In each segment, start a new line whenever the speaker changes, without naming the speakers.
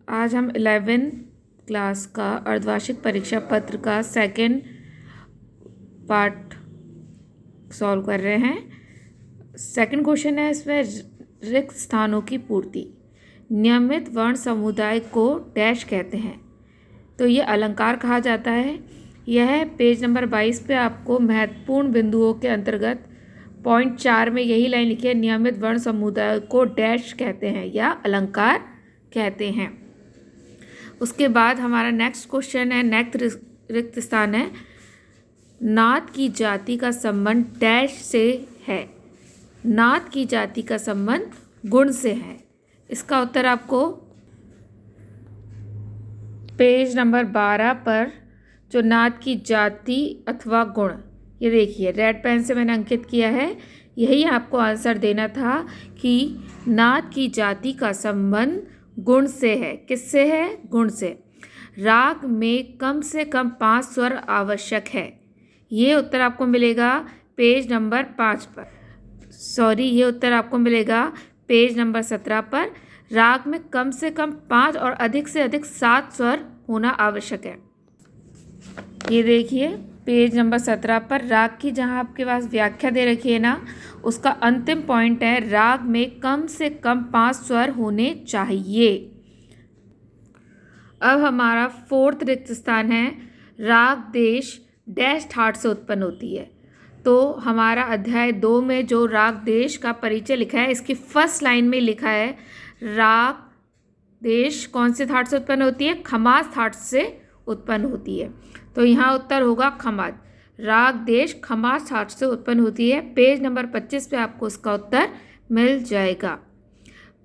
आज हम 11th class का अर्धवार्षिक परीक्षा पत्र का सेकंड पार्ट सॉल्व कर रहे हैं। सेकंड क्वेश्चन है, इसमें रिक्त स्थानों की पूर्ति। नियमित वर्ण समुदाय को डैश कहते हैं, तो ये अलंकार कहा जाता है। यह पेज नंबर 22 पे आपको महत्वपूर्ण बिंदुओं के अंतर्गत पॉइंट 4 में यही लाइन लिखी है, नियमित वर्ण समुदाय को डैश कहते हैं या अलंकार कहते हैं। उसके बाद हमारा नेक्स्ट क्वेश्चन है, नेक्स्ट रिक्त स्थान है, नात की जाति का संबंध डैश से है। नात की जाति का संबंध गुण से है। इसका उत्तर आपको पेज नंबर 12 पर जो नात की जाति अथवा गुण, ये देखिए रेड पेन से मैंने अंकित किया है, यही आपको आंसर देना था कि नात की जाति का संबंध गुण से है। किससे है? गुण से। राग में कम से कम 5 स्वर आवश्यक है। ये उत्तर आपको मिलेगा पेज नंबर 5 पर। ये उत्तर आपको मिलेगा पेज नंबर 17 पर। राग में कम से कम 5 और अधिक से अधिक 7 स्वर होना आवश्यक है। ये देखिए पेज नंबर 17 पर राग की जहाँ आपके पास व्याख्या दे रखी है ना, उसका अंतिम पॉइंट है, राग में कम से कम 5 स्वर होने चाहिए। अब हमारा फोर्थ रिक्त स्थान है, राग देश डैश ठाट से उत्पन्न होती है। तो हमारा अध्याय 2 में जो राग देश का परिचय लिखा है, इसकी फर्स्ट लाइन में लिखा है, राग देश कौन से ठाट से उत्पन्न होती है? खमास ठाट से उत्पन्न होती है। तो यहाँ उत्तर होगा खमास। राग देश खमास ठाट से उत्पन्न होती है। पेज नंबर 25 पे आपको इसका उत्तर मिल जाएगा।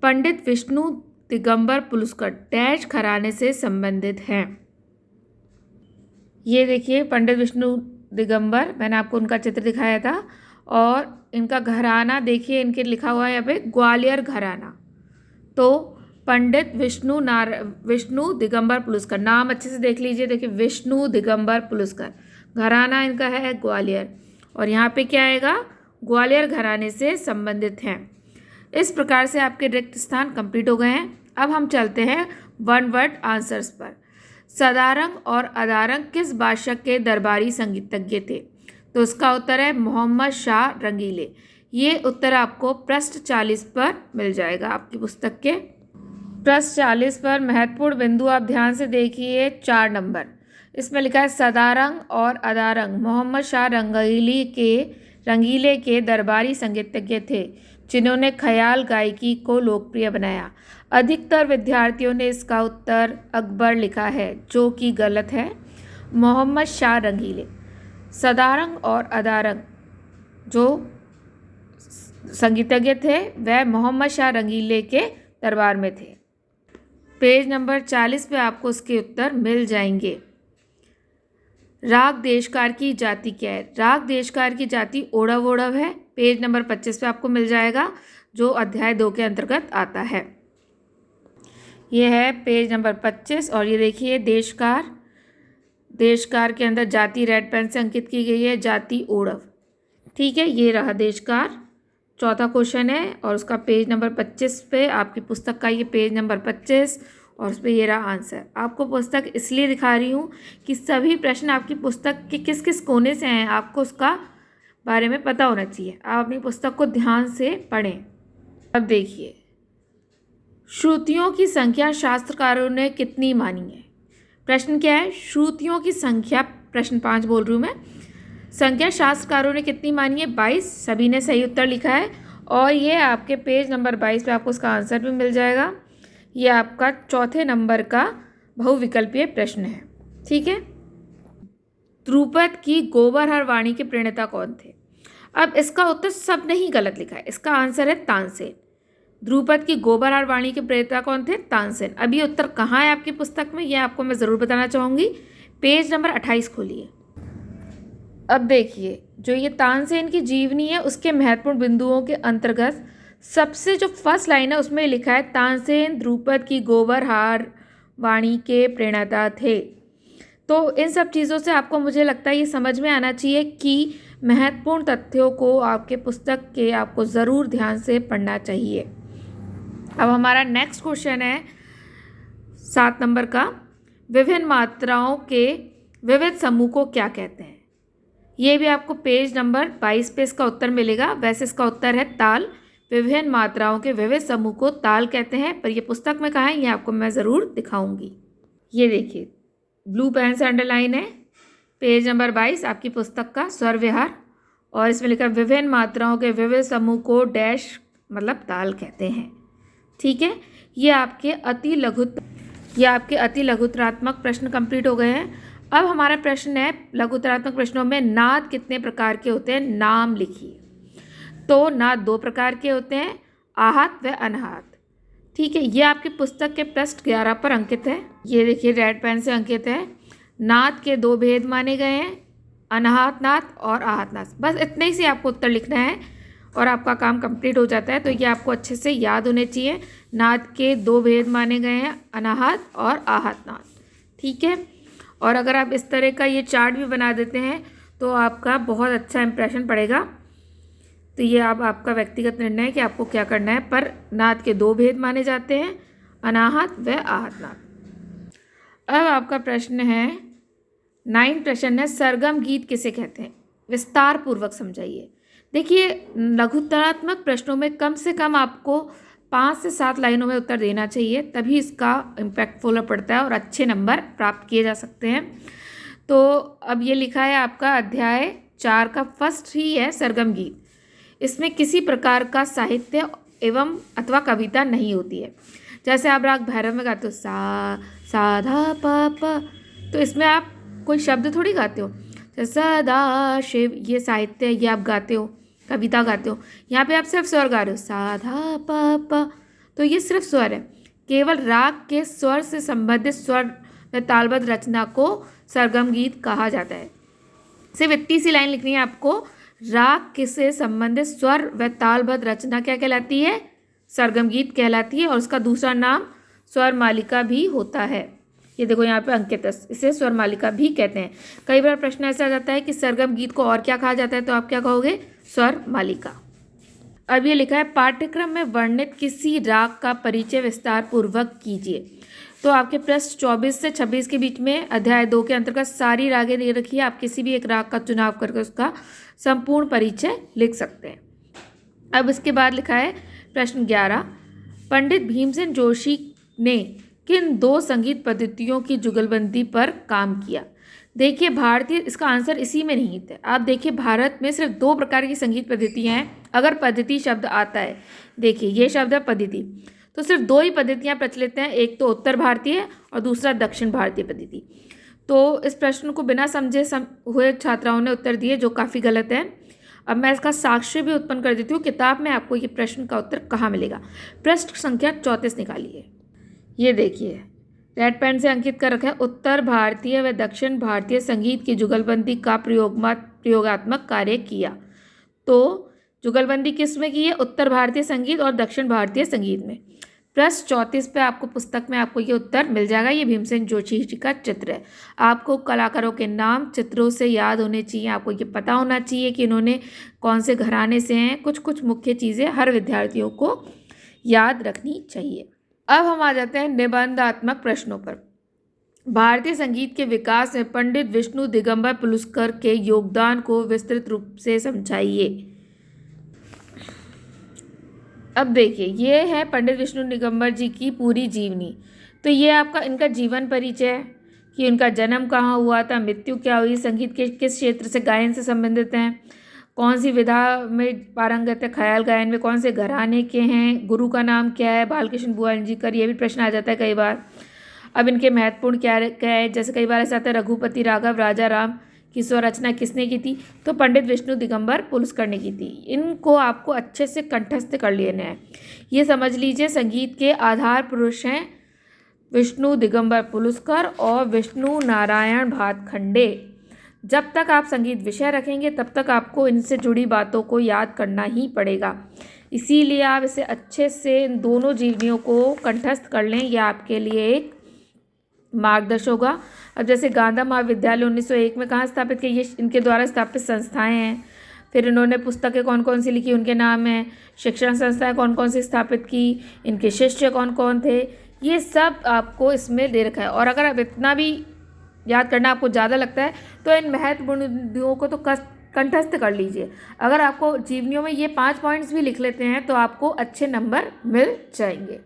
पंडित विष्णु दिगंबर पुलुस्कर डैश घराने से संबंधित हैं। ये देखिए पंडित विष्णु दिगंबर, मैंने आपको उनका चित्र दिखाया था, और इनका घराना देखिए, इनके लिखा हुआ है यहाँ पे ग्वालियर घराना। तो पंडित विष्णु दिगंबर पुलुस्कर, नाम अच्छे से देख लीजिए, देखिए विष्णु दिगंबर पुलुस्कर, घराना इनका है ग्वालियर, और यहाँ पे क्या आएगा? ग्वालियर घराने से संबंधित हैं। इस प्रकार से आपके रिक्त स्थान कंप्लीट हो गए हैं। अब हम चलते हैं वन वर्ड आंसर्स पर। सदारंग और अदारंग किस भाषा के दरबारी संगीतज्ञ थे? तो इसका उत्तर है मोहम्मद शाह रंगीले। ये उत्तर आपको पृष्ठ 40 पर मिल जाएगा आपकी पुस्तक के। पृष्ठ 40 पर महत्वपूर्ण बिंदु आप ध्यान से देखिए, 4 नंबर, इसमें लिखा है सदारंग और अदारंग मोहम्मद शाह रंगीले के दरबारी संगीतज्ञ थे, जिन्होंने ख्याल गायकी को लोकप्रिय बनाया। अधिकतर विद्यार्थियों ने इसका उत्तर अकबर लिखा है, जो कि गलत है। मोहम्मद शाह रंगीले, सदारंग और अदारंग जो संगीतज्ञ थे वह मोहम्मद शाह रंगीले के दरबार में थे। पेज नंबर 40 पे आपको इसके उत्तर मिल जाएंगे। राग देशकार की जाति क्या है? राग देशकार की जाति ओढ़व ओढ़व है। पेज नंबर 25 पे आपको मिल जाएगा, जो अध्याय 2 के अंतर्गत आता है। ये है पेज नंबर 25, और ये देखिए देशकार के अंदर जाति रेड पेन से अंकित की गई है, जाति ओढ़व। ठीक है, ये रहा देशकार। चौथा क्वेश्चन है, और उसका पेज नंबर 25 पे आपकी पुस्तक का ये पेज नंबर 25, और उस पर ये रहा आंसर। आपको पुस्तक इसलिए दिखा रही हूँ कि सभी प्रश्न आपकी पुस्तक के किस किस कोने से हैं, आपको उसका बारे में पता होना चाहिए। आप अपनी पुस्तक को ध्यान से पढ़ें। अब देखिए, श्रुतियों की संख्या शास्त्रकारों ने कितनी मानी है? प्रश्न क्या है? श्रुतियों की संख्या, प्रश्न 5 बोल रही हूँ मैं, संख्या शास्त्रकारों ने कितनी मानी है? 22। सभी ने सही उत्तर लिखा है, और ये आपके पेज नंबर 22 पे आपको उसका आंसर भी मिल जाएगा। ये आपका चौथे नंबर का बहुविकल्पीय प्रश्न है। ठीक है। ध्रुपद की गोबरहर वाणी के प्रणेता कौन थे? अब इसका उत्तर सबने ही गलत लिखा है। इसका आंसर है तानसेन। ध्रुपद की गोबरहर वाणी के प्रणेता कौन थे? तानसेन। अब ये उत्तर कहाँ है आपकी पुस्तक में, ये आपको मैं ज़रूर बताना चाहूँगी। पेज नंबर 28 खोलिए। अब देखिए, जो ये तानसेन की जीवनी है, उसके महत्वपूर्ण बिंदुओं के अंतर्गत सबसे जो फर्स्ट लाइन है उसमें लिखा है, तानसेन ध्रुपद की गोबरहार वाणी के प्रणेता थे। तो इन सब चीज़ों से आपको, मुझे लगता है, ये समझ में आना चाहिए कि महत्वपूर्ण तथ्यों को आपके पुस्तक के आपको ज़रूर ध्यान से पढ़ना चाहिए। अब हमारा नेक्स्ट क्वेश्चन है, 7 नंबर का, विभिन्न मात्राओं के विविध समूह को क्या कहते हैं। ये भी आपको पेज नंबर 22 पे इसका उत्तर मिलेगा। वैसे इसका उत्तर है ताल। विभिन्न मात्राओं के विविध समूह को ताल कहते हैं, पर ये पुस्तक में कहाँ है ये आपको मैं ज़रूर दिखाऊंगी। ये देखिए ब्लू पेन से अंडरलाइन है, पेज नंबर 22 आपकी पुस्तक का स्वर विहार, और इसमें लिखा विभिन्न मात्राओं के विविध समूह को डैश मतलब ताल कहते हैं। ठीक है, ये आपके अति लघुतरात्मक प्रश्न कंप्लीट हो गए हैं। अब हमारा प्रश्न है लघुतरात्मक प्रश्नों में नाद कितने प्रकार के होते हैं, नाम लिखिए। तो नाद 2 प्रकार के होते हैं, आहत व अनाहत। ठीक है, ये आपकी पुस्तक के पृष्ठ 11 पर अंकित है। ये देखिए रेड पेन से अंकित है। नाद के 2 भेद माने गए हैं, अनाहत नाद और आहत नाद। बस इतने ही से आपको उत्तर लिखना है और आपका काम कंप्लीट हो जाता है। तो ये आपको अच्छे से याद होने चाहिए। नाद के 2 भेद माने गए हैं, अनाहत और आहत नाद। ठीक है, और अगर आप इस तरह का ये चार्ट भी बना देते हैं तो आपका बहुत अच्छा इंप्रेशन पड़ेगा। तो ये आपका व्यक्तिगत निर्णय है कि आपको क्या करना है, पर नाद के 2 भेद माने जाते हैं, अनाहत व आहत नाद। अब आपका प्रश्न है 9 प्रश्न है, सरगम गीत किसे कहते हैं, विस्तार पूर्वक समझाइए। देखिए लघुतरात्मक प्रश्नों में कम से कम आपको 5 से 7 लाइनों में उत्तर देना चाहिए, तभी इसका इम्पैक्टफुल पड़ता है और अच्छे नंबर प्राप्त किए जा सकते हैं। तो अब ये लिखा है आपका अध्याय 4 का फर्स्ट ही है सरगम गीत। इसमें किसी प्रकार का साहित्य एवं अथवा कविता नहीं होती है। जैसे आप राग भैरव में गाते हो सा धा पा पा, तो इसमें आप कोई शब्द थोड़ी गाते हो। सदा शिव ये साहित्य, ये आप गाते हो, कविता गाते हो। यहाँ पे आप सिर्फ स्वर गा रहे हो, सा धा पा पा, तो ये सिर्फ स्वर है। केवल राग के स्वर से संबंधित स्वर व तालबद्ध रचना को सरगम गीत कहा जाता है। सिर्फ इतनी सी लाइन लिखनी है आपको, राग से संबंधित स्वर व तालबद्ध रचना क्या कहलाती है, सरगम गीत कहलाती है। और उसका दूसरा नाम स्वर मालिका भी होता है। ये देखो यहाँ पे अंकित है, इसे स्वर मालिका भी कहते हैं। कई बार प्रश्न ऐसा आ जाता है कि सरगम गीत को और क्या कहा जाता है, तो आप क्या कहोगे, स्वर मालिका। अब ये लिखा है पाठ्यक्रम में वर्णित किसी राग का परिचय विस्तार पूर्वक कीजिए। तो आपके पृष्ठ 24 से 26 के बीच में अध्याय 2 के अंतर्गत सारी रागें दे रखी है। आप किसी भी एक राग का चुनाव करके उसका संपूर्ण परिचय लिख सकते हैं। अब इसके बाद लिखा है प्रश्न 11, पंडित भीमसेन जोशी ने किन 2 संगीत पद्धतियों की जुगलबंदी पर काम किया। देखिए भारतीय, इसका आंसर इसी में निहित है। आप देखिए भारत में सिर्फ 2 प्रकार की संगीत पद्धतियाँ हैं। अगर पद्धति शब्द आता है, देखिए ये शब्द है पद्धति, तो सिर्फ 2 ही पद्धतियाँ प्रचलित हैं, एक तो उत्तर भारतीय और दूसरा दक्षिण भारतीय पद्धति। तो इस प्रश्न को बिना समझे हुए छात्राओं ने उत्तर दिए, जो काफ़ी गलत है। अब मैं इसका साक्ष्य भी उत्पन्न कर देती हूँ। किताब में आपको ये प्रश्न का उत्तर कहाँ मिलेगा, पृष्ठ संख्या 34 निकालिए। ये देखिए रेड पेन से अंकित कर रखा है, उत्तर भारतीय व दक्षिण भारतीय संगीत की जुगलबंदी का प्रयोगात्मक कार्य किया। तो जुगलबंदी किस में की है, उत्तर भारतीय संगीत और दक्षिण भारतीय संगीत में। पृष्ठ 34 पे आपको पुस्तक में आपको ये उत्तर मिल जाएगा। ये भीमसेन जोशी जी का चित्र है। आपको कलाकारों के नाम चित्रों से याद होने चाहिए। आपको ये पता होना चाहिए कि इन्होंने कौन से घराने से हैं। कुछ मुख्य चीज़ें हर विद्यार्थियों को याद रखनी चाहिए। अब हम आ जाते हैं निबंधात्मक प्रश्नों पर। भारतीय संगीत के विकास में पंडित विष्णु दिगंबर पुलुस्कर के योगदान को विस्तृत रूप से समझाइए। अब देखिए ये है पंडित विष्णु दिगंबर जी की पूरी जीवनी। तो ये आपका इनका जीवन परिचय है कि उनका जन्म कहाँ हुआ था, मृत्यु क्या हुई, संगीत के किस क्षेत्र से गायन से संबंधित हैं, कौन सी विधा में पारंगत है, ख्याल गायन में कौन से घराने के हैं, गुरु का नाम क्या है, बालकृष्ण बुआंजीकर, ये भी प्रश्न आ जाता है कई बार। अब इनके महत्वपूर्ण क्या है, जैसे कई बार ऐसा आता है रघुपति राघव राजा राम की स्वरचना किसने की थी, तो पंडित विष्णु दिगंबर पुलुस्कर ने की थी। इनको आपको अच्छे से कंठस्थ कर लेना है। ये समझ लीजिए संगीत के आधार पुरुष हैं विष्णु दिगंबर पुलुस्कर और विष्णु नारायण भातखंडे। जब तक आप संगीत विषय रखेंगे तब तक आपको इनसे जुड़ी बातों को याद करना ही पड़ेगा। इसीलिए आप इसे अच्छे से इन दोनों जीवनियों को कंठस्थ कर लें, यह आपके लिए एक मार्गदर्शक होगा। अब जैसे गांधा महाविद्यालय 1901 में कहाँ स्थापित किया, ये इनके द्वारा स्थापित संस्थाएं हैं। फिर इन्होंने पुस्तकें कौन कौन सी लिखी, उनके नाम हैं। शिक्षण संस्थाएं कौन कौन सी स्थापित की, इनके शिष्य कौन कौन थे, ये सब आपको इसमें दे रखा है। और अगर आप इतना भी याद करना आपको ज़्यादा लगता है तो इन महत्वपूर्ण बिंदुओं को तो कंठस्थ कर लीजिए। अगर आपको जीवनियों में ये 5 पॉइंट्स भी लिख लेते हैं तो आपको अच्छे नंबर मिल जाएंगे।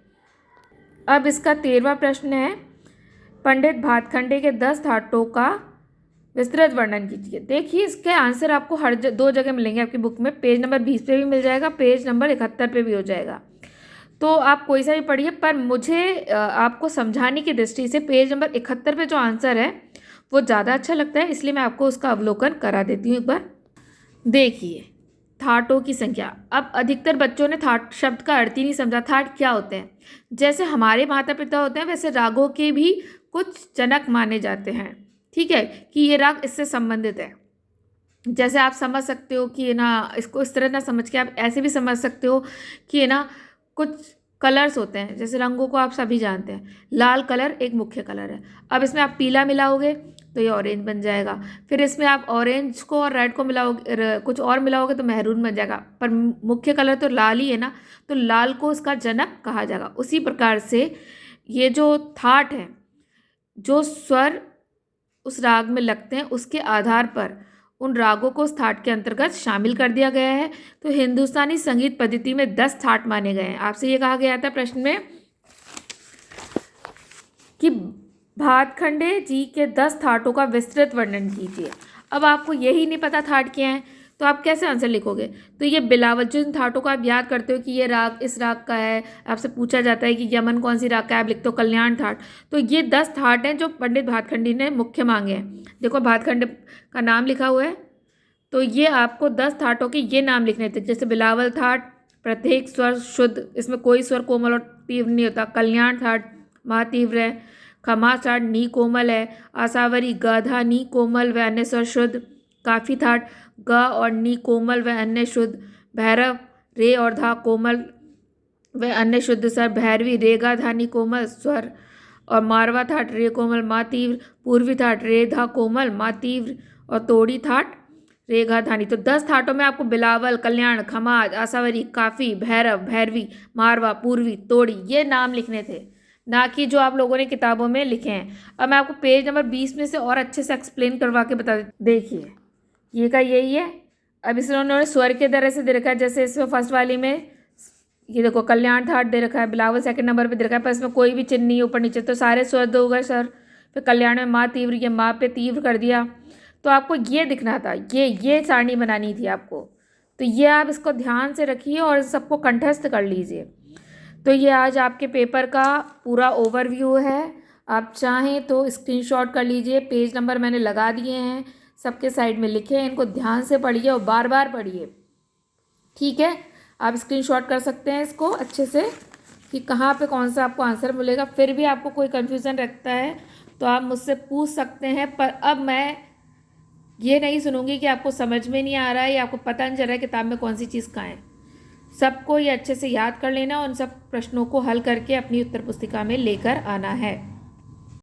अब इसका 13वां प्रश्न है, पंडित भातखंडे के 10 थाटों का विस्तृत वर्णन कीजिए। देखिए इसके आंसर आपको हर 2 जगह मिलेंगे आपकी बुक में। पेज नंबर 20 पे भी मिल जाएगा, पेज नंबर 71 पे भी हो जाएगा। तो आप कोई सा भी पढ़िए, पर मुझे आपको समझाने की दृष्टि से पेज नंबर 71 पे जो आंसर है वो ज़्यादा अच्छा लगता है, इसलिए मैं आपको उसका अवलोकन करा देती हूँ एक बार। देखिए थाटों की संख्या। अब अधिकतर बच्चों ने थाट शब्द का अर्थ ही नहीं समझा। थाट क्या होते हैं? जैसे हमारे माता पिता होते हैं वैसे रागों के भी कुछ जनक माने जाते हैं। ठीक है, कि ये राग इससे संबंधित है। जैसे आप समझ सकते हो कि ना, इसको इस तरह ना समझ के आप ऐसे भी समझ सकते हो कि ना कुछ कलर्स होते हैं, जैसे रंगों को आप सभी जानते हैं। लाल कलर एक मुख्य कलर है। अब इसमें आप पीला मिलाओगे तो ये ऑरेंज बन जाएगा। फिर इसमें आप ऑरेंज को और रेड को मिलाओगे, कुछ और मिलाओगे तो मैरून बन जाएगा। पर मुख्य कलर तो लाल ही है ना, तो लाल को उसका जनक कहा जाएगा। उसी प्रकार से ये जो थाट है, जो स्वर उस राग में लगते हैं उसके आधार पर उन रागों को उस थाट के अंतर्गत शामिल कर दिया गया है। तो हिंदुस्तानी संगीत पद्धति में 10 थाट माने गए हैं। आपसे ये कहा गया था प्रश्न में कि भातखंडे जी के 10 थाटों का विस्तृत वर्णन कीजिए। अब आपको यही नहीं पता थाट क्या है तो आप कैसे आंसर लिखोगे? तो ये बिलावल, जिन थाटों को आप याद करते हो कि ये राग इस राग का है, आपसे पूछा जाता है कि यमन कौन सी राग का है, आप लिखते हो कल्याण थाट। तो ये 10 थाट हैं जो पंडित भातखंडी ने मुख्य मांगे हैं। देखो भातखंड का नाम लिखा हुआ है, तो ये आपको 10 थाटों के ये नाम लिखने थे। जैसे बिलावल थाट, प्रत्येक स्वर शुद्ध, इसमें कोई स्वर कोमल और तीव्र नहीं होता। कल्याण थाट महातीव्र है। खमा थाट नी कोमल है। आसावरी गाधा नी कोमल व अन्य स्वर शुद्ध। काफी थाट ग और नी कोमल व अन्य शुद्ध। भैरव रे और धा कोमल व अन्य शुद्ध स्वर। भैरवी रे गा धा नी कोमल स्वर। और मारवा थाट रे कोमल मा तीव्र। पूर्वी थाट रे धा कोमल मा तीव्र। और तोड़ी थाट रे गा धानी। तो 10 थाटों में आपको बिलावल, कल्याण, खमाज, आसावरी, काफी, भैरव, भैरवी, मारवा, पूर्वी, तोड़ी ये नाम लिखने थे, ना कि जो आप लोगों ने किताबों में लिखे हैं। अब मैं आपको पेज नंबर 20 में से और अच्छे से एक्सप्लेन करवा के बता देखिए ये का यही है। अब इसमें उन्होंने स्वर के तरह से दे रखा है। जैसे इसमें फर्स्ट वाली में ये देखो कल्याण थाट दे रखा है, बिलावल सेकंड नंबर पे दे रखा है, पर इसमें कोई भी चिन्ह नहीं ऊपर नीचे, तो सारे स्वर दो गए सर। फिर कल्याण में माँ तीव्र, ये माँ पे तीव्र कर दिया। तो आपको ये दिखना था, ये सारणी बनानी थी आपको। तो ये आप इसको ध्यान से रखिए और सबको कंठस्थ कर लीजिए। तो ये आज आपके पेपर का पूरा ओवरव्यू है। आप चाहें तो स्क्रीनशॉट कर लीजिए, पेज नंबर मैंने लगा दिए हैं, सबके साइड में लिखे हैं, इनको ध्यान से पढ़िए और बार बार पढ़िए। ठीक है, आप स्क्रीनशॉट कर सकते हैं इसको अच्छे से कि कहाँ पे कौन सा आपको आंसर मिलेगा। फिर भी आपको कोई कन्फ्यूज़न रखता है तो आप मुझसे पूछ सकते हैं, पर अब मैं ये नहीं सुनूंगी कि आपको समझ में नहीं आ रहा है या आपको पता नहीं चल रहा है किताब में कौन सी चीज़ कहाँ है। सबको ये अच्छे से याद कर लेना और उन सब प्रश्नों को हल करके अपनी उत्तर पुस्तिका में लेकर आना है।